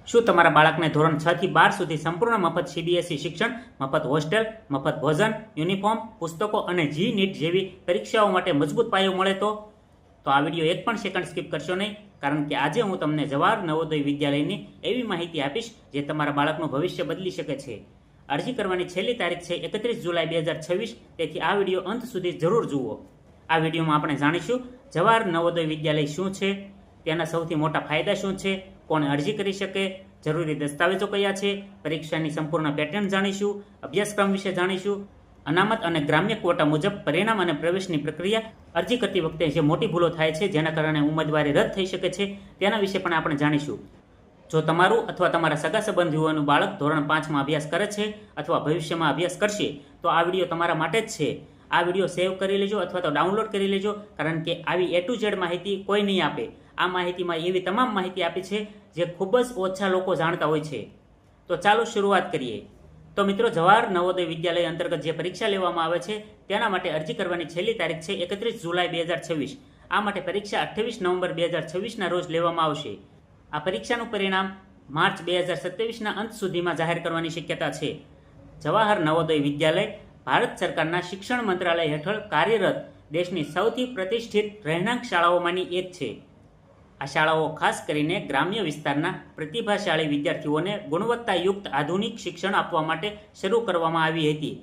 શું તમારા બાળકને ધોરણ 6 થી 12 સુધી સંપૂર્ણ મફત સીબીએસઈ શિક્ષણ, મફત હોસ્ટેલ, મફત ભોજન, યુનિફોર્મ, પુસ્તકો અને જી નીટ જેવી પરીક્ષાઓ માટે મજબૂત પાયો મળે તો આ વિડીયો એક પણ સેકન્ડ સ્કીપ કરશો નહીં, કારણ કે આજે હું તમને જવાહર નવોદય વિદ્યાલયની એવી માહિતી આપીશ જે તમારા બાળકનું ભવિષ્ય બદલી શકે છે। અરજી કરવાની છેલ્લી તારીખ છે 31 જુલાઈ 2026, તેથી આ વિડીયો અંત સુધી જરૂર જુઓ। આ વિડીયોમાં આપણે જાણીશું જવાહર નવોદય વિદ્યાલય શું છે, તેના સૌથી મોટા ફાયદા શું છે, કોણ અરજી કરી શકે, જરૂરી દસ્તાવેજો કયા છે, પરીક્ષાની સંપૂર્ણ પેટર્ન જાણીશું, અભ્યાસક્રમ વિશે જાણીશું, અનામત અને ગ્રામ્ય ક્વોટા મુજબ પરિણામ અને પ્રવેશની પ્રક્રિયા, અરજી કરતી વખતે જે મોટી ભૂલો થાય છે જેના કારણે ઉમેદવારી રદ થઈ શકે છે તેના વિશે પણ આપણે જાણીશું। જો તમારું અથવા તમારા સગા સંબંધીઓનું બાળક ધોરણ 5માં અભ્યાસ કરે છે અથવા ભવિષ્યમાં અભ્યાસ કરશે તો આ વિડીયો તમારા માટે જ છે। આ વિડીયો સેવ કરી લેજો અથવા તો ડાઉનલોડ કરી લેજો, કારણ કે આવી A to Z માહિતી કોઈ નહીં આપે। આ માહિતીમાં એવી તમામ માહિતી આપી છે જે ખૂબ જ ઓછા લોકો જાણતા હોય છે। તો ચાલો શરૂઆત કરીએ। તો મિત્રો, જવાહર નવોદય વિદ્યાલય અંતર્ગત જે પરીક્ષા લેવામાં આવે છે તેના માટે અરજી કરવાની છેલ્લી તારીખ છે 31 જુલાઈ 2026। આ માટે પરીક્ષા 28 નવેમ્બર 2026ના રોજ લેવામાં આવશે। આ પરીક્ષાનું પરિણામ માર્ચ 2027ના અંત સુધીમાં જાહેર કરવાની શક્યતા છે। જવાહર નવોદય વિદ્યાલય ભારત સરકારના શિક્ષણ મંત્રાલય હેઠળ કાર્યરત દેશની સૌથી પ્રતિષ્ઠિત રહેણાંક શાળાઓમાંની એક છે। આ શાળાઓ ખાસ કરીને ગ્રામ્ય વિસ્તારના પ્રતિભાશાળી વિદ્યાર્થીઓને ગુણવત્તાયુક્ત આધુનિક શિક્ષણ આપવા માટે શરૂ કરવામાં આવી હતી।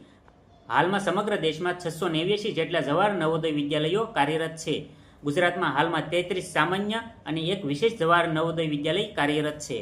હાલમાં સમગ્ર દેશમાં 689 જેટલા જવાહર નવોદય વિદ્યાલયો કાર્યરત છે। ગુજરાતમાં હાલમાં 33 સામાન્ય અને એક વિશેષ જવાહર નવોદય વિદ્યાલય કાર્યરત છે।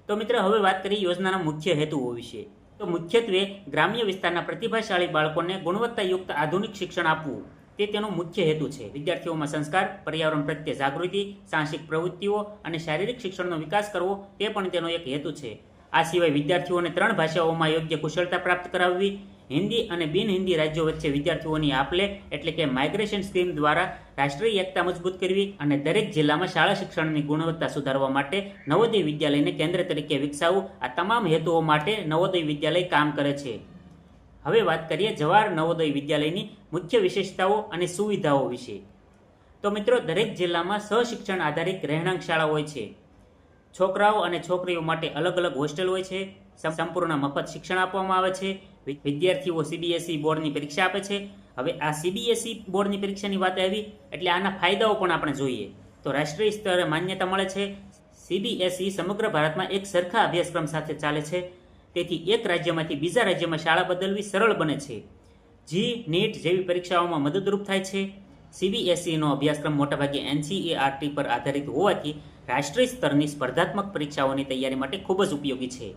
તો મિત્રો, હવે વાત કરીએ યોજનાના મુખ્ય હેતુઓ વિશે। તો મુખ્યત્વે ગ્રામ્ય વિસ્તારના પ્રતિભાશાળી બાળકોને ગુણવત્તાયુક્ત આધુનિક શિક્ષણ આપવું તે તેનો મુખ્ય હેતુ છે। વિદ્યાર્થીઓમાં સંસ્કાર, પર્યાવરણ પ્રત્યે જાગૃતિ, સાહસિક પ્રવૃત્તિઓ અને શારીરિક શિક્ષણનો વિકાસ કરવો તે પણ તેનો એક હેતુ છે। આ સિવાય વિદ્યાર્થીઓને 3 ભાષાઓમાં યોગ્ય કુશળતા પ્રાપ્ત કરાવવી, હિન્દી અને બિન હિન્દી રાજ્યો વચ્ચે વિદ્યાર્થીઓની આપલે એટલે કે માઇગ્રેશન સ્કીમ દ્વારા રાષ્ટ્રીય એકતા મજબૂત કરવી અને દરેક જિલ્લામાં શાળા શિક્ષણની ગુણવત્તા સુધારવા માટે નવોદય વિદ્યાલયને કેન્દ્ર તરીકે વિકસાવવું, આ તમામ હેતુઓ માટે નવોદય વિદ્યાલય કામ કરે છે। હવે વાત કરીએ જવાહર નવોદય વિદ્યાલયની મુખ્ય વિશેષતાઓ અને સુવિધાઓ વિશે। તો મિત્રો, દરેક જિલ્લામાં સહશિક્ષણ આધારિત રહેણાંક શાળા હોય છે। છોકરાઓ અને છોકરીઓ માટે અલગ અલગ હોસ્ટેલ હોય છે। સંપૂર્ણ મફત શિક્ષણ આપવામાં આવે છે। વિદ્યાર્થીઓ સીબીએસઈ બોર્ડની પરીક્ષા આપે છે। હવે આ સીબીએસઈ બોર્ડની પરીક્ષાની વાત આવી એટલે આના ફાયદાઓ પણ આપણે જોઈએ। તો રાષ્ટ્રીય સ્તરે માન્યતા મળે છે। સીબીએસઈ સમગ્ર ભારતમાં એક સરખા અભ્યાસક્રમ સાથે ચાલે છે, તેથી એક રાજ્યમાંથી બીજા રાજ્યમાં શાળા બદલવી સરળ બને છે। જી નીટ જેવી પરીક્ષાઓમાં મદદરૂપ થાય છે। સીબીએસઈનો અભ્યાસક્રમ મોટાભાગે એનસીઈઆરટી પર આધારિત હોવાથી રાષ્ટ્રીય સ્તરની સ્પર્ધાત્મક પરીક્ષાઓની તૈયારી માટે ખૂબ જ ઉપયોગી છે।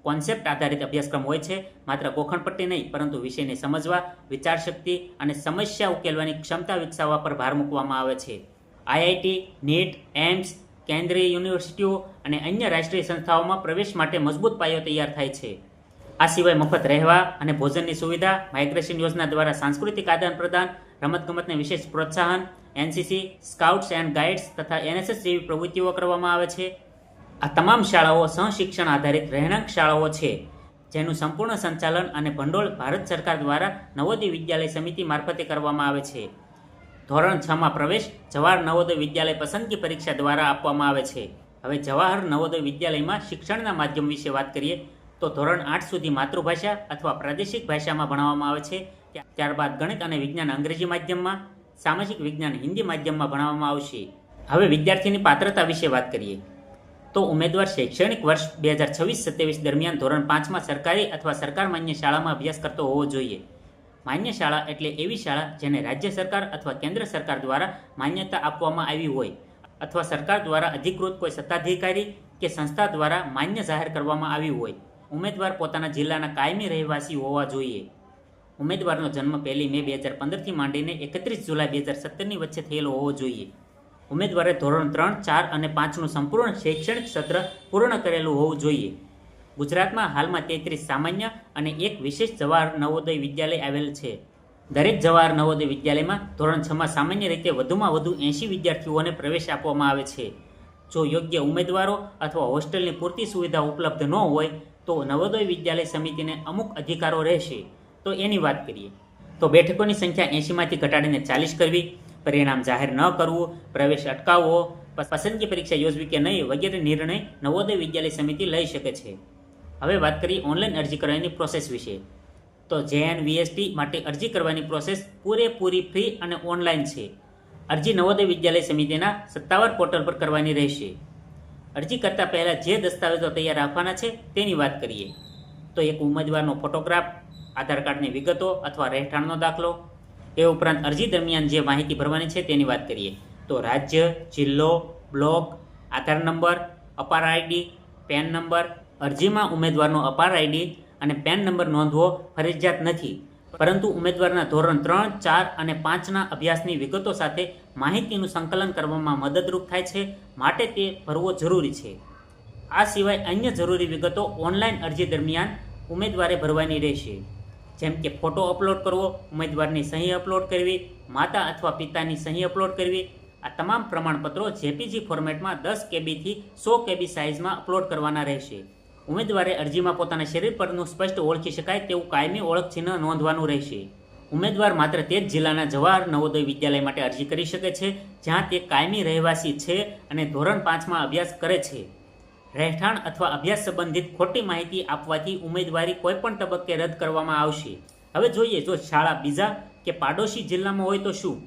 કોન્સેપ્ટ આધારિત અભ્યાસક્રમ હોય છે। માત્ર ગોખણપટ્ટી નહીં, પરંતુ વિષયને સમજવા, વિચારશક્તિ અને સમસ્યા ઉકેલવાની ક્ષમતા વિકસાવવા પર ભાર મૂકવામાં આવે છે। આઈઆઈટી, નીટ, એમ્સ, કેન્દ્રીય યુનિવર્સિટીઓ અને અન્ય રાષ્ટ્રીય સંસ્થાઓમાં પ્રવેશ માટે મજબૂત પાયો તૈયાર થાય છે। આ સિવાય મફત રહેવા અને ભોજનની સુવિધા, માઇગ્રેશન યોજના દ્વારા સાંસ્કૃતિક આદાન પ્રદાન, રમતગમતને વિશેષ પ્રોત્સાહન, એનસીસી, સ્કાઉટ્સ એન્ડ ગાઈડ્સ તથા એનએસએસ જેવી પ્રવૃત્તિઓ કરવામાં આવે છે। આ તમામ શાળાઓ સહશિક્ષણ આધારિત રહેણાંક શાળાઓ છે, જેનું સંપૂર્ણ સંચાલન અને ભંડોળ ભારત સરકાર દ્વારા નવોદય વિદ્યાલય સમિતિ મારફતે કરવામાં આવે છે। ધોરણ 6માં પ્રવેશ જવાહર નવોદય વિદ્યાલય પસંદગી પરીક્ષા દ્વારા આપવામાં આવે છે। હવે જવાહર નવોદય વિદ્યાલયમાં શિક્ષણના માધ્યમ વિશે વાત કરીએ તો ધોરણ 8 સુધી માતૃભાષા અથવા પ્રાદેશિક ભાષામાં ભણાવવામાં આવે છે। ત્યારબાદ ગણિત અને વિજ્ઞાન અંગ્રેજી માધ્યમમાં, સામાજિક વિજ્ઞાન હિન્દી માધ્યમમાં ભણાવવામાં આવશે। હવે વિદ્યાર્થીની પાત્રતા વિશે વાત કરીએ તો ઉમેદવાર શૈક્ષણિક વર્ષ 2026-27 દરમિયાન ધોરણ 5માં સરકારી અથવા સરકાર માન્ય શાળામાં અભ્યાસ કરતો હોવો જોઈએ। માન્ય શાળા એટલે એવી શાળા જેને રાજ્ય સરકાર અથવા કેન્દ્ર સરકાર દ્વારા માન્યતા આપવામાં આવી હોય અથવા સરકાર દ્વારા અધિકૃત કોઈ સત્તાધિકારી કે સંસ્થા દ્વારા માન્ય જાહેર કરવામાં આવી હોય। ઉમેદવાર પોતાના જિલ્લાના કાયમી રહેવાસી હોવા જોઈએ। ઉમેદવારનો જન્મ 1 મે 2015થી માંડીને 31 જુલાઈ 2017ની વચ્ચે થયેલો હોવો જોઈએ। ઉમેદવારે ધોરણ 3, 4 અને 5નું સંપૂર્ણ શૈક્ષણિક સત્ર પૂર્ણ કરેલું હોવું જોઈએ। ગુજરાતમાં હાલમાં 33 સામાન્ય અને એક વિશેષ જવાહર નવોદય વિદ્યાલય આવેલ છે। દરેક જવાહર નવોદય વિદ્યાલયમાં ધોરણ 6માં સામાન્ય રીતે વધુમાં વધુ 80 વિદ્યાર્થીઓને પ્રવેશ આપવામાં આવે છે। જો યોગ્ય ઉમેદવારો અથવા હોસ્ટેલની પૂરતી સુવિધા ઉપલબ્ધ ન હોય તો નવોદય વિદ્યાલય સમિતિને અમુક અધિકારો રહેશે। તો એની વાત કરીએ તો બેઠકોની સંખ્યા 80માંથી ઘટાડીને 40 કરવી, પરિણામ જાહેર ન કરવું, પ્રવેશ અટકાવવો, પસંદગી પરીક્ષા યોજવી કે નહીં વગેરે નિર્ણય નવોદય વિદ્યાલય સમિતિ લઈ શકે છે. હવે વાત કરીએ ઓનલાઈન અરજી કરવાની પ્રોસેસ વિશે. તો JNVST માટે અરજી કરવાની પ્રોસેસ પૂરેપૂરી ફ્રી અને ઓનલાઈન છે. અરજી નવોદય વિદ્યાલય સમિતિના સત્તાવાર પોર્ટલ પર કરવાની રહેશે. અરજી કરતા પહેલાં જે દસ્તાવેજો તૈયાર રાખવાના છે તેની વાત કરીએ તો એક ઉમેદવારનો ફોટોગ્રાફ, આધાર કાર્ડની વિગતો અથવા રહેઠાણનો દાખલો. એ ઉપરાંત અરજી દરમિયાન જે માહિતી ભરવાની છે તેની વાત કરીએ તો રાજ્ય, જિલ્લો, બ્લોક, આધાર નંબર, અપાર આઈડી, પેન નંબર. અરજીમાં ઉમેદવારનો અપાર આઈડી અને પેન નંબર નોંધવો ફરજિયાત નથી, પરંતુ ઉમેદવારના ધોરણ 3, 4 અને 5ના અભ્યાસની વિગતો સાથે માહિતીનું સંકલન કરવામાં મદદરૂપ થાય છે, માટે તે ભરવો જરૂરી છે. આ સિવાય અન્ય જરૂરી વિગતો ઓનલાઈન અરજી દરમિયાન ઉમેદવારે ભરવાની રહેશે, જેમ કે ફોટો અપલોડ કરવો, ઉમેદવારની સહી અપલોડ કરવી, માતા અથવા પિતાની સહી અપલોડ કરવી. આ તમામ પ્રમાણપત્રો JPG ફોર્મેટમાં 10 KB થી 100 KB સાઇઝમાં અપલોડ કરવાના રહેશે. ઉમેદવારે અરજીમાં પોતાના શરીર પરનું સ્પષ્ટ ઓળખી શકાય તેવું કાયમી ઓળખ ચિહ્ન નોંધવાનું રહેશે. ઉમેદવાર માત્ર તે જ જિલ્લાના જવાહર નવોદય વિદ્યાલય માટે અરજી કરી શકે છે જ્યાં તે કાયમી રહેવાસી છે અને ધોરણ 5માં અભ્યાસ કરે છે. રહેઠાણ અથવા અભ્યાસ સંબંધિત ખોટી માહિતી આપવાથી ઉમેદવારી કોઈપણ તબક્કે રદ કરવામાં આવશે. હવે જોઈએ, જો શાળા બીજા કે પાડોશી જિલ્લામાં હોય તો શું?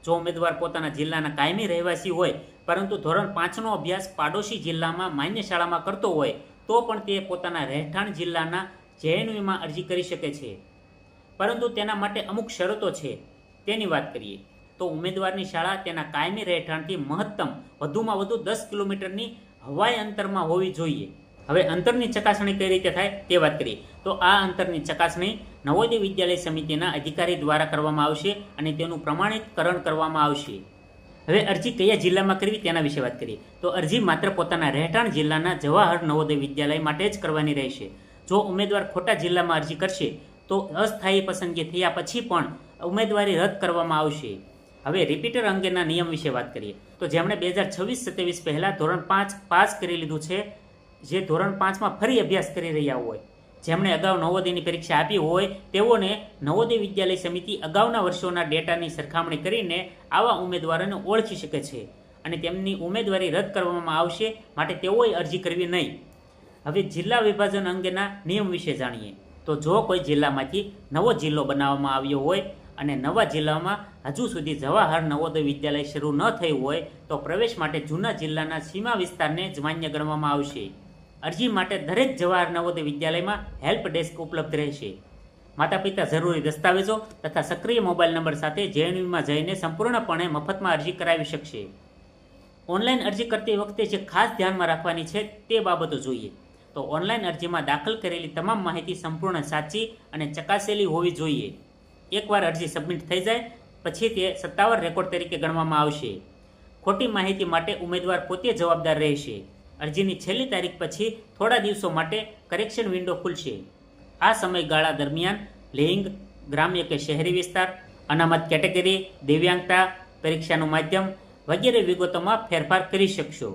જો ઉમેદવાર પોતાના જિલ્લાના કાયમી રહેવાસી હોય પરંતુ ધોરણ 5નો અભ્યાસ પાડોશી જિલ્લામાં માન્ય શાળામાં કરતો હોય તો પણ તે પોતાના રહેઠાણ જિલ્લાના JNVમાં અરજી કરી શકે છે, પરંતુ તેના માટે અમુક શરતો છે. તેની વાત કરીએ તો ઉમેદવારની શાળા તેના કાયમી રહેઠાણથી મહત્તમ વધુમાં વધુ 10 કિલોમીટરની હવાઈ અંતરમાં હોવી જોઈએ. હવે અંતરની ચકાસણી કઈ રીતે થાય તે વાત કરીએ તો આ અંતરની ચકાસણી નવોદય વિદ્યાલય સમિતિના અધિકારી દ્વારા કરવામાં આવશે અને તેનું પ્રમાણિતકરણ કરવામાં આવશે. હવે અરજી કયા જિલ્લામાં કરવી તેના વિશે વાત કરીએ તો અરજી માત્ર પોતાના રહેઠાણ જિલ્લાના જવાહર નવોદય વિદ્યાલય માટે જ કરવાની રહેશે. જો ઉમેદવાર ખોટા જિલ્લામાં અરજી કરશે તો અસ્થાયી પસંદગી થયા પછી પણ ઉમેદવારી રદ કરવામાં આવશે. હવે રિપીટર અંગેના નિયમ વિશે વાત કરીએ તો જેમણે 2026-27 પહેલાં ધોરણ 5 પાસ કરી લીધું છે, જે ધોરણ 5માં ફરી અભ્યાસ કરી રહ્યા હોય, જેમણે અગાઉ નવોદયની પરીક્ષા આપી હોય તેઓને નવોદય વિદ્યાલય સમિતિ અગાઉના વર્ષોના ડેટાની સરખામણી કરીને આવા ઉમેદવારોને ઓળખી શકે છે અને તેમની ઉમેદવારી રદ કરવામાં આવશે, માટે તેઓએ અરજી કરવી નહીં. હવે જિલ્લા વિભાજન અંગેના નિયમ વિશે જાણીએ તો જો કોઈ જિલ્લામાંથી નવો જિલ્લો બનાવવામાં આવ્યો હોય અને નવા જિલ્લામાં હજુ સુધી જવાહર નવોદય વિદ્યાલય શરૂ ન થયું હોય તો પ્રવેશ માટે જૂના જિલ્લાના સીમા વિસ્તારને જ માન્ય ગણવામાં આવશે. અરજી માટે દરેક જવાહર નવોદય વિદ્યાલયમાં હેલ્પ ડેસ્ક ઉપલબ્ધ રહેશે. માતા પિતા જરૂરી દસ્તાવેજો તથા સક્રિય મોબાઈલ નંબર સાથે JNVમાં જઈને સંપૂર્ણપણે મફતમાં અરજી કરાવી શકશે. ઓનલાઈન અરજી કરતી વખતે જે ખાસ ધ્યાનમાં રાખવાની છે તે બાબતો જોઈએ તો ઓનલાઈન અરજીમાં દાખલ કરેલી તમામ માહિતી સંપૂર્ણ સાચી અને ચકાસેલી હોવી જોઈએ. એકવાર અરજી સબમિટ થઈ જાય પછી તે સત્તાવાર રેકોર્ડ તરીકે ગણવામાં આવશે. ખોટી માહિતી માટે ઉમેદવાર પોતે જવાબદાર રહેશે. અરજીની છેલ્લી તારીખ પછી થોડા દિવસો માટે કરેક્શન વિન્ડો ખુલશે. આ સમયગાળા દરમિયાન લિંગ, ગ્રામ્ય કે શહેરી વિસ્તાર, અનામત કેટેગરી, દિવ્યાંગતા, પરીક્ષાનું માધ્યમ વગેરે વિગતોમાં ફેરફાર કરી શકશો.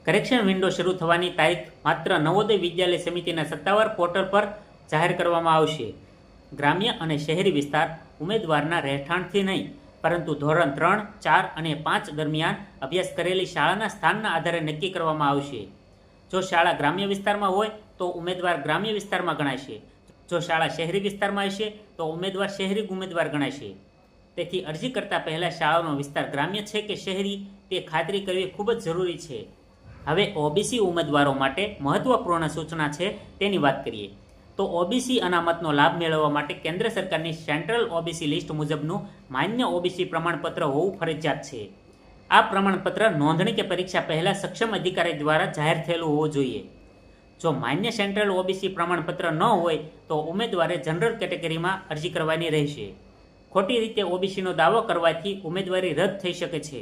કરેક્શન વિન્ડો શરૂ થવાની તારીખ માત્ર નવોદય વિદ્યાલય સમિતિના સત્તાવાર પોર્ટલ પર જાહેર કરવામાં આવશે. ગ્રામ્ય અને શહેરી વિસ્તાર ઉમેદવારના રહેઠાણથી નહીં, પરંતુ ધોરણ 3, 4 અને 5 દરમિયાન અભ્યાસ કરેલી શાળાના સ્થાનના આધારે નક્કી કરવામાં આવશે. જો શાળા ગ્રામ્ય વિસ્તારમાં હોય તો ઉમેદવાર ગ્રામ્ય વિસ્તારમાં ગણાશે. જો શાળા શહેરી વિસ્તારમાં હશે તો ઉમેદવાર શહેરી ઉમેદવાર ગણાશે. તેથી અરજી કરતા પહેલા શાળાનો વિસ્તાર ગ્રામ્ય છે કે શહેરી તે ખાતરી કરવી ખૂબ જ જરૂરી છે. હવે OBC ઉમેદવારો માટે મહત્વપૂર્ણ સૂચના છે તેની વાત કરીએ તો OBC અનામતનો લાભ મેળવવા માટે કેન્દ્ર સરકારની સેન્ટ્રલ OBC લિસ્ટ મુજબનું માન્ય OBC પ્રમાણપત્ર હોવું ફરજિયાત છે. આ પ્રમાણપત્ર નોંધણી કે પરીક્ષા પહેલાં સક્ષમ અધિકારી દ્વારા જાહેર થયેલું હોવું જોઈએ. જો માન્ય સેન્ટ્રલ OBC પ્રમાણપત્ર ન હોય તો ઉમેદવારે જનરલ કેટેગરીમાં અરજી કરવાની રહેશે. ખોટી રીતે OBCનો દાવો કરવાથી ઉમેદવારી રદ થઈ શકે છે.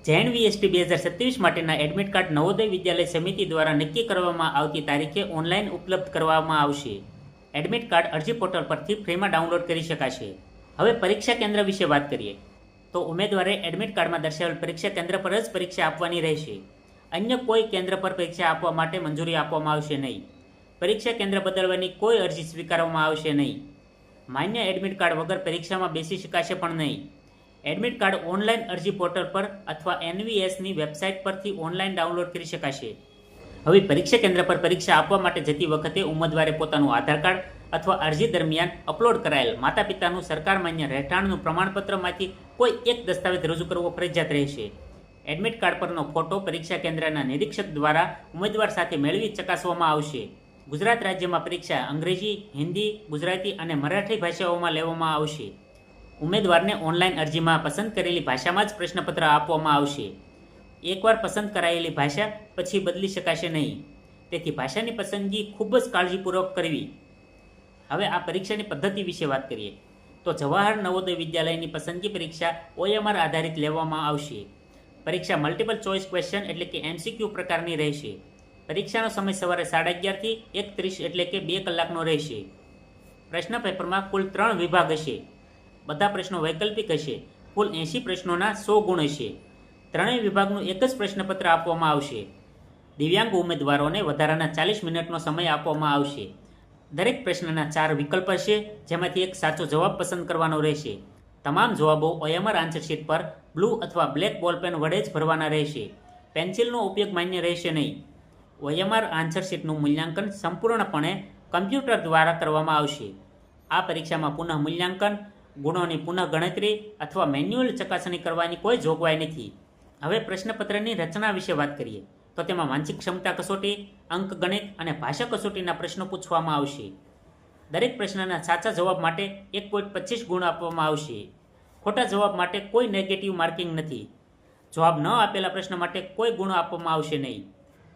JNVST 2027 માટેના એડમિટ કાર્ડ નવોદય વિદ્યાલય સમિતિ દ્વારા નક્કી કરવામાં આવતી તારીખે ઓનલાઈન ઉપલબ્ધ કરવામાં આવશે. એડમિટ કાર્ડ અરજી પોર્ટલ પરથી ફ્રીમાં ડાઉનલોડ કરી શકાશે. હવે પરીક્ષા કેન્દ્ર વિશે વાત કરીએ તો ઉમેદવારે એડમિટ કાર્ડમાં દર્શાવેલ પરીક્ષા કેન્દ્ર પર જ પરીક્ષા આપવાની રહેશે. અન્ય કોઈ કેન્દ્ર પર પરીક્ષા આપવા માટે મંજૂરી આપવામાં આવશે નહીં. પરીક્ષા કેન્દ્ર બદલવાની કોઈ અરજી સ્વીકારવામાં આવશે નહીં. માન્ય એડમિટ કાર્ડ વગર પરીક્ષામાં બેસી શકાશે પણ નહીં. એડમિટ કાર્ડ ઓનલાઈન અરજી પોર્ટલ પર અથવા NVSની વેબસાઇટ પરથી ઓનલાઈન ડાઉનલોડ કરી શકાશે. હવે પરીક્ષા કેન્દ્ર પર પરીક્ષા આપવા માટે જતી વખતે ઉમેદવારે પોતાનું આધાર કાર્ડ અથવા અરજી દરમિયાન અપલોડ કરાયેલ માતા પિતાનું સરકાર માન્ય રહેઠાણનું પ્રમાણપત્રમાંથી કોઈ એક દસ્તાવેજ રજૂ કરવો ફરજિયાત રહેશે. એડમિટ કાર્ડ પરનો ફોટો પરીક્ષા કેન્દ્રના નિરીક્ષક દ્વારા ઉમેદવાર સાથે મેળવી ચકાસવામાં આવશે. ગુજરાત રાજ્યમાં પરીક્ષા અંગ્રેજી, હિન્દી, ગુજરાતી અને મરાઠી ભાષાઓમાં લેવામાં આવશે. ઉમેદવારને ઓનલાઈન અરજીમાં પસંદ કરેલી ભાષામાં જ પ્રશ્નપત્ર આપવામાં આવશે. એકવાર પસંદ કરાયેલી ભાષા પછી બદલી શકાશે નહીં. તેથી ભાષાની પસંદગી ખૂબ જ કાળજીપૂર્વક કરવી. હવે આ પરીક્ષાની પદ્ધતિ વિશે વાત કરીએ તો જવાહર નવોદય વિદ્યાલયની પસંદગી પરીક્ષા OMR આધારિત લેવામાં આવશે. પરીક્ષા મલ્ટિપલ ચોઇસ ક્વેશ્ચન એટલે કે MCQ પ્રકારની રહેશે. પરીક્ષાનો સમય સવારે 11:30 થી 1:30 એટલે કે 2 કલાકનો રહેશે. પ્રશ્ન પેપરમાં કુલ 3 વિભાગ હશે. બધા પ્રશ્નો વૈકલ્પિક હશે. કુલ 80 પ્રશ્નોના 100 ગુણ હશે. ત્રણેય વિભાગનું એક જ પ્રશ્નપત્ર આપવામાં આવશે. દિવ્યાંગ ઉમેદવારોને વધારાના 40 મિનિટનો સમય આપવામાં આવશે. દરેક પ્રશ્નના 4 વિકલ્પ હશે, જેમાંથી એક સાચો જવાબ પસંદ કરવાનો રહેશે. તમામ જવાબો OMR આન્સર શીટ પર બ્લુ અથવા બ્લેક બોલપેન વડે જ ભરવાના રહેશે. પેન્સિલનો ઉપયોગ માન્ય રહેશે નહીં. OMR આન્સર શીટનું મૂલ્યાંકન સંપૂર્ણપણે કમ્પ્યુટર દ્વારા કરવામાં આવશે. આ પરીક્ષામાં પુનઃ મૂલ્યાંકન, ગુણોની પુનઃ ગણતરી અથવા મેન્યુઅલ ચકાસણી કરવાની કોઈ જોગવાઈ નથી. હવે પ્રશ્નપત્રની રચના વિશે વાત કરીએ તો તેમાં માનસિક ક્ષમતા કસોટી, અંકગણિત અને ભાષા કસોટીના પ્રશ્નો પૂછવામાં આવશે. દરેક પ્રશ્નના સાચા જવાબ માટે 1.25 ગુણ આપવામાં આવશે. ખોટા જવાબ માટે કોઈ નેગેટિવ માર્કિંગ નથી. જવાબ ન આપેલા પ્રશ્ન માટે કોઈ ગુણ આપવામાં આવશે નહીં.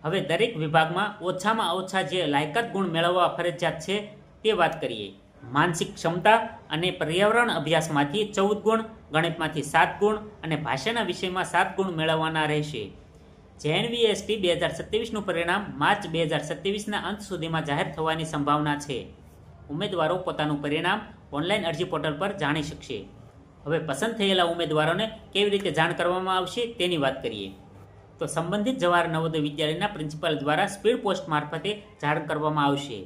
હવે દરેક વિભાગમાં ઓછામાં ઓછા જે લાયકાત ગુણ મેળવવા ફરજિયાત છે તે વાત કરીએ. માનસિક ક્ષમતા અને પર્યાવરણ અભ્યાસમાંથી 14 ગુણ, ગણિતમાંથી 7 ગુણ અને ભાષાના વિષયમાં 7 ગુણ મેળવવાના રહેશે. JNVST 2027નું પરિણામ માર્ચ 2027ના અંત સુધીમાં જાહેર થવાની સંભાવના છે. ઉમેદવારો પોતાનું પરિણામ ઓનલાઈન અરજી પોર્ટલ પર જાણી શકશે. હવે પસંદ થયેલા ઉમેદવારોને કેવી રીતે જાણ કરવામાં આવશે તેની વાત કરીએ તો સંબંધિત જવાહર નવોદય વિદ્યાલયના પ્રિન્સિપાલ દ્વારા સ્પીડ પોસ્ટ મારફતે જાણ કરવામાં આવશે.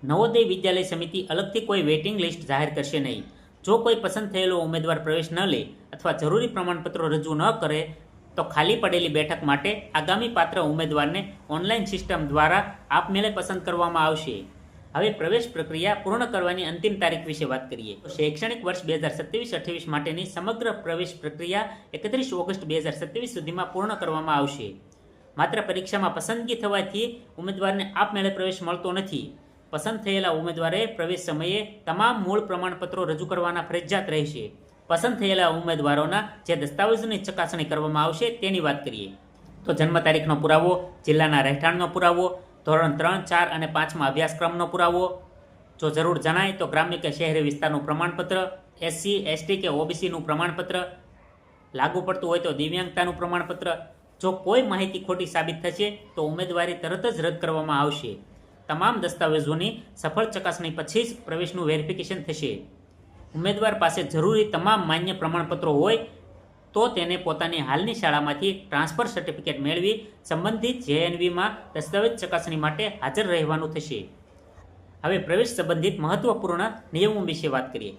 નવોદય વિદ્યાલય સમિતિ અલગથી કોઈ વેઇટિંગ લિસ્ટ જાહેર કરશે નહીં. જો કોઈ પસંદ થયેલો ઉમેદવાર પ્રવેશ ન લે અથવા જરૂરી પ્રમાણપત્રો રજૂ ન કરે તો ખાલી પડેલી બેઠક માટે આગામી પાત્ર ઉમેદવારને ઓનલાઈન સિસ્ટમ દ્વારા આપમેળે પસંદ કરવામાં આવશે. હવે પ્રવેશ પ્રક્રિયા પૂર્ણ કરવાની અંતિમ તારીખ વિશે વાત કરીએ તો શૈક્ષણિક વર્ષ 2027-28 માટેની સમગ્ર પ્રવેશ પ્રક્રિયા 31 ઓગસ્ટ 2027 સુધીમાં પૂર્ણ કરવામાં આવશે. માત્ર પરીક્ષામાં પસંદગી થવાથી ઉમેદવારને આપમેળે પ્રવેશ મળતો નથી. પસંદ થયેલા ઉમેદવારે પ્રવેશ સમયે તમામ મૂળ પ્રમાણપત્રો રજૂ કરવાના ફરજિયાત રહેશે. પસંદ થયેલા ઉમેદવારોના જે દસ્તાવેજોની ચકાસણી કરવામાં આવશે તેની વાત કરીએ તો જન્મ તારીખનો પુરાવો, જિલ્લાના રહેઠાણનો પુરાવો, ધોરણ 3, 4 અને 5માં અભ્યાસક્રમનો પુરાવો, જો જરૂર જણાય તો ગ્રામ્ય કે શહેરી વિસ્તારનું પ્રમાણપત્ર, SC, ST કે OBCનું પ્રમાણપત્ર, લાગુ પડતું હોય તો દિવ્યાંગતાનું પ્રમાણપત્ર. જો કોઈ માહિતી ખોટી સાબિત થશે તો ઉમેદવારી તરત જ રદ કરવામાં આવશે. તમામ દસ્તાવેજોની સફળ ચકાસણી પછી જ પ્રવેશનું વેરિફિકેશન થશે. ઉમેદવાર પાસે જરૂરી તમામ માન્ય પ્રમાણપત્રો હોય તો તેને પોતાની હાલની શાળામાંથી ટ્રાન્સફર સર્ટિફિકેટ મેળવી સંબંધિત JNVમાં દસ્તાવેજ ચકાસણી માટે હાજર રહેવાનું થશે. હવે પ્રવેશ સંબંધિત મહત્વપૂર્ણ નિયમો વિશે વાત કરીએ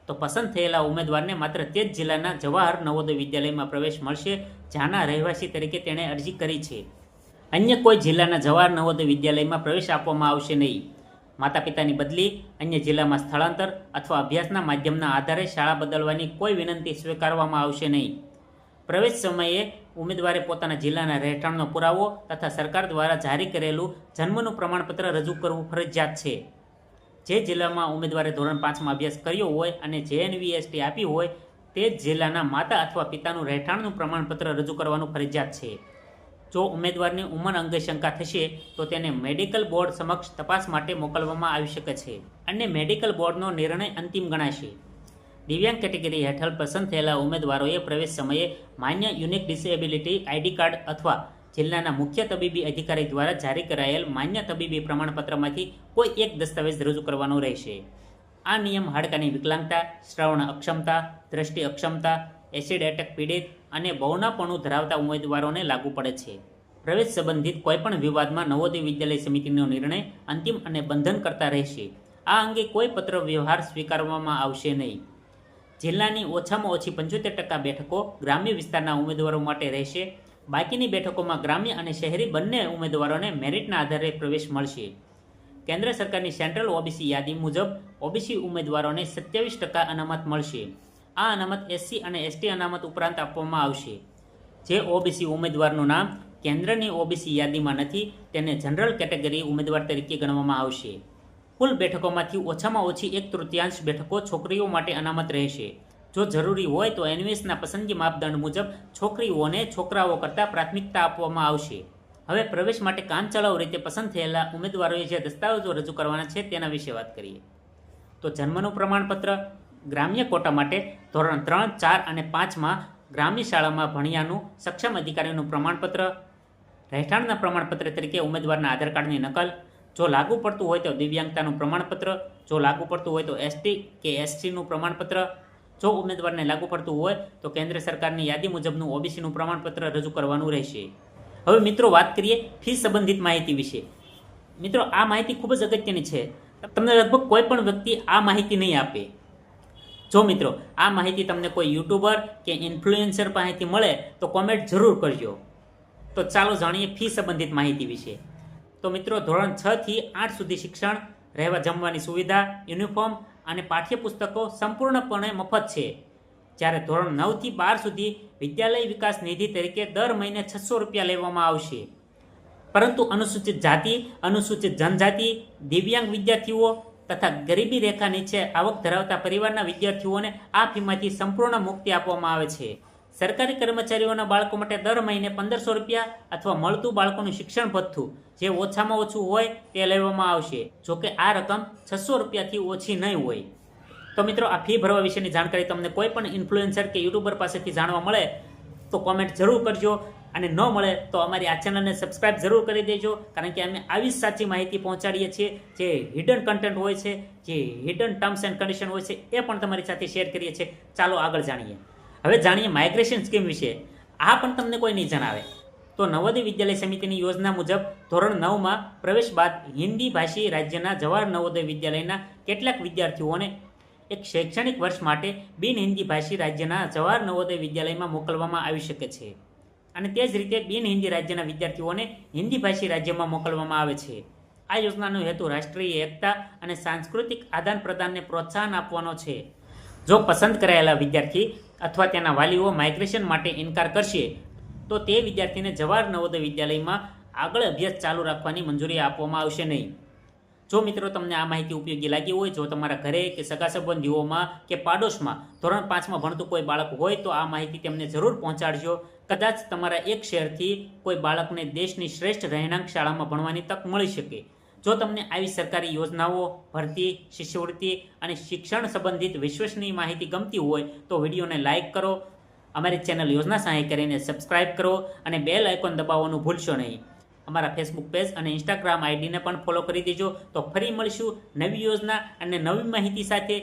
તો પસંદ થયેલા ઉમેદવારને માત્ર તે જ જિલ્લાના જવાહર નવોદય વિદ્યાલયમાં પ્રવેશ મળશે જ્યાંના રહેવાસી તરીકે તેણે અરજી કરી છે. અન્ય કોઈ જિલ્લાના જવાહર નવોદય વિદ્યાલયમાં પ્રવેશ આપવામાં આવશે નહીં. માતા પિતાની બદલી, અન્ય જિલ્લામાં સ્થળાંતર અથવા અભ્યાસના માધ્યમના આધારે શાળા બદલવાની કોઈ વિનંતી સ્વીકારવામાં આવશે નહીં. પ્રવેશ સમયે ઉમેદવારે પોતાના જિલ્લાના રહેઠાણનો પુરાવો તથા સરકાર દ્વારા જારી કરેલું જન્મનું પ્રમાણપત્ર રજૂ કરવું ફરજિયાત છે. જે જિલ્લામાં ઉમેદવારે ધોરણ 5માં અભ્યાસ કર્યો હોય અને JNVST આપી હોય તે જ જિલ્લાના માતા અથવા પિતાનું રહેઠાણનું પ્રમાણપત્ર રજૂ કરવાનું ફરજિયાત છે. જો ઉમેદવારની ઉંમર અંગે શંકા થશે તો તેને મેડિકલ બોર્ડ સમક્ષ તપાસ માટે મોકલવામાં આવી શકે છે અને મેડિકલ બોર્ડનો નિર્ણય અંતિમ ગણાશે. દિવ્યાંગ કેટેગરી હેઠળ પસંદ થયેલા ઉમેદવારોએ પ્રવેશ સમયે માન્ય યુનિક ડિસેબિલિટી ID કાર્ડ અથવા જિલ્લાના મુખ્ય તબીબી અધિકારી દ્વારા જારી કરાયેલ માન્ય તબીબી પ્રમાણપત્રમાંથી કોઈ એક દસ્તાવેજ રજૂ કરવાનો રહેશે. આ નિયમ હાડકાની વિકલાંગતા, શ્રવણ અક્ષમતા, દ્રષ્ટિ અક્ષમતા, એસિડ એટેક પીડિત અને બહુનાપણું ધરાવતા ઉમેદવારોને લાગુ પડે છે. પ્રવેશ સંબંધિત કોઈપણ વિવાદમાં નવોદય વિદ્યાલય સમિતિનો નિર્ણય અંતિમ અને બંધનકર્તા રહેશે. આ અંગે કોઈ પત્ર વ્યવહાર સ્વીકારવામાં આવશે નહીં. જિલ્લાની ઓછામાં ઓછી 75% બેઠકો ગ્રામ્ય વિસ્તારના ઉમેદવારો માટે રહેશે. બાકીની બેઠકોમાં ગ્રામ્ય અને શહેરી બંને ઉમેદવારોને મેરિટના આધારે પ્રવેશ મળશે. કેન્દ્ર સરકારની સેન્ટ્રલ ઓબીસી યાદી મુજબ ઓબીસી ઉમેદવારોને 27% અનામત મળશે. આ અનામત એસસી અને એસટી અનામત ઉપરાંત આપવામાં આવશે. જે ઓબીસી ઉમેદવારનું નામ કેન્દ્રની ઓબીસી યાદીમાં નથી તેને જનરલ કેટેગરી ઉમેદવાર તરીકે ગણવામાં આવશે. કુલ બેઠકોમાંથી ઓછામાં ઓછી 1/3 બેઠકો છોકરીઓ માટે અનામત રહેશે. જો જરૂરી હોય તો એનવીએસના પસંદગી માપદંડ મુજબ છોકરીઓને છોકરાઓ કરતાં પ્રાથમિકતા આપવામાં આવશે. હવે પ્રવેશ માટે કામચલાઉ રીતે પસંદ થયેલા ઉમેદવારોએ જે દસ્તાવેજો રજૂ કરવાના છે તેના વિશે વાત કરીએ. તો જન્મનું પ્રમાણપત્ર, ગ્રામ્ય કોટા માટે ધોરણ 3, 4 અને 5માં ગ્રામ્ય શાળામાં ભણ્યાનું સક્ષમ અધિકારીનું પ્રમાણપત્ર, રહેઠાણના પ્રમાણપત્ર તરીકે ઉમેદવારના આધાર કાર્ડની નકલ, જો લાગુ પડતું હોય તો દિવ્યાંગતાનું પ્રમાણપત્ર, જો લાગુ પડતું હોય તો એસટી કે એસસીનું પ્રમાણપત્ર, જો ઉમેદવારને લાગુ પડતું હોય તો કેન્દ્ર સરકારની યાદી મુજબનું ઓબીસીનું પ્રમાણપત્ર રજૂ કરવાનું રહેશે. હવે મિત્રો વાત કરીએ ફી સંબંધિત માહિતી વિશે. મિત્રો આ માહિતી ખૂબ જ અગત્યની છે. તમને લગભગ કોઈ પણ વ્યક્તિ આ માહિતી નહીં આપે. જો મિત્રો આ માહિતી તમને કોઈ યુટ્યુબર કે ઇન્ફ્લુએન્સર પાસેથી મળે તો કોમેન્ટ જરૂર કરજો. તો ચાલો જાણીએ ફી સંબંધિત માહિતી વિશે. તો મિત્રો ધોરણ 6 થી 8 સુધી શિક્ષણ, રહેવા જમવાની સુવિધા, યુનિફોર્મ અને પાઠ્યપુસ્તકો સંપૂર્ણપણે મફત છે. જ્યારે ધોરણ 9 થી 12 સુધી વિદ્યાલય વિકાસ નિધિ તરીકે દર મહિને 600 રૂપિયા લેવામાં આવશે. પરંતુ અનુસૂચિત જાતિ, અનુસૂચિત જનજાતિ, દિવ્યાંગ વિદ્યાર્થીઓ તથા ગરીબી રેખા નીચે આવક ધરાવતા પરિવારના વિદ્યાર્થીઓને આ ફીમાંથી સંપૂર્ણ મુક્તિ આપવામાં આવે છે. સરકારી કર્મચારીઓના બાળકો માટે દર મહિને 1500 રૂપિયા અથવા મળતું બાળકોનું શિક્ષણ ભથ્થું જે ઓછામાં ઓછું હોય તે લેવામાં આવશે. જોકે આ રકમ 600 રૂપિયાથી ઓછી નહીં હોય. તો મિત્રો આ ફી ભરવા વિશેની જાણકારી તમને કોઈ પણ ઇન્ફ્લુએન્સર કે યુટ્યુબર પાસેથી જાણવા મળે તો કોમેન્ટ જરૂર કરજો, અને ન મળે તો અમારી આ ચેનલને સબસ્ક્રાઇબ જરૂર કરી દેજો, કારણ કે અમે આવી જ સાચી માહિતી પહોંચાડીએ છીએ. જે હિડન કન્ટેન્ટ હોય છે, જે હિડન ટર્મ્સ એન્ડ કન્ડિશન હોય છે એ પણ તમારી સાથે શેર કરીએ છીએ. ચાલો આગળ જાણીએ. હવે જાણીએ માઇગ્રેશન સ્કીમ વિશે. આ પણ તમને કોઈ નહીં જણાવે. તો નવોદય વિદ્યાલય સમિતિની યોજના મુજબ ધોરણ 9માં પ્રવેશ બાદ હિન્દી ભાષી રાજ્યના જવાહર નવોદય વિદ્યાલયના કેટલાક વિદ્યાર્થીઓને એક શૈક્ષણિક વર્ષ માટે બિન હિન્દી ભાષી રાજ્યના જવાહર નવોદય વિદ્યાલયમાં મોકલવામાં આવી શકે છે. અને તે જ રીતે બિન હિન્દી રાજ્યના વિદ્યાર્થીઓને હિન્દી ભાષી રાજ્યમાં મોકલવામાં આવે છે. આ યોજનાનો હેતુ રાષ્ટ્રીય એકતા અને સાંસ્કૃતિક આદાન પ્રદાનને પ્રોત્સાહન આપવાનો છે. જો પસંદ કરાયેલા વિદ્યાર્થી અથવા તેના વાલીઓ માઇગ્રેશન માટે ઇનકાર કરશે તો તે વિદ્યાર્થીને જવાહર નવોદય વિદ્યાલયમાં આગળ અભ્યાસ ચાલુ રાખવાની મંજૂરી આપવામાં આવશે નહીં. જો મિત્રો તમને આ માહિતી ઉપયોગી લાગી હોય, જો તમારા ઘરે કે સગા સંબંધીઓમાં કે પાડોશમાં ધોરણ 5માં ભણતું કોઈ બાળક હોય તો આ માહિતી તેમને જરૂર પહોંચાડજો. કદાચ તમારા એક શહેરથી કોઈ બાળકને દેશની શ્રેષ્ઠ રહેણાંક શાળામાં ભણવાની તક મળી શકે. જો તમને આવી સરકારી યોજનાઓ, ભરતી, શિષ્યવૃત્તિ અને શિક્ષણ સંબંધિત વિશ્વસનીય માહિતી ગમતી હોય તો વિડીયોને લાઇક કરો, અમારી ચેનલ યોજના સહાય કરીને સબસ્ક્રાઇબ કરો અને બેલ આઇકોન દબાવવાનું ભૂલશો નહીં. અમારા ફેસબુક પેજ અને ઇન્સ્ટાગ્રામ આઈડીને પણ ફોલો કરી દેજો. તો ફરી મળીશું નવી યોજના અને નવી માહિતી સાથે.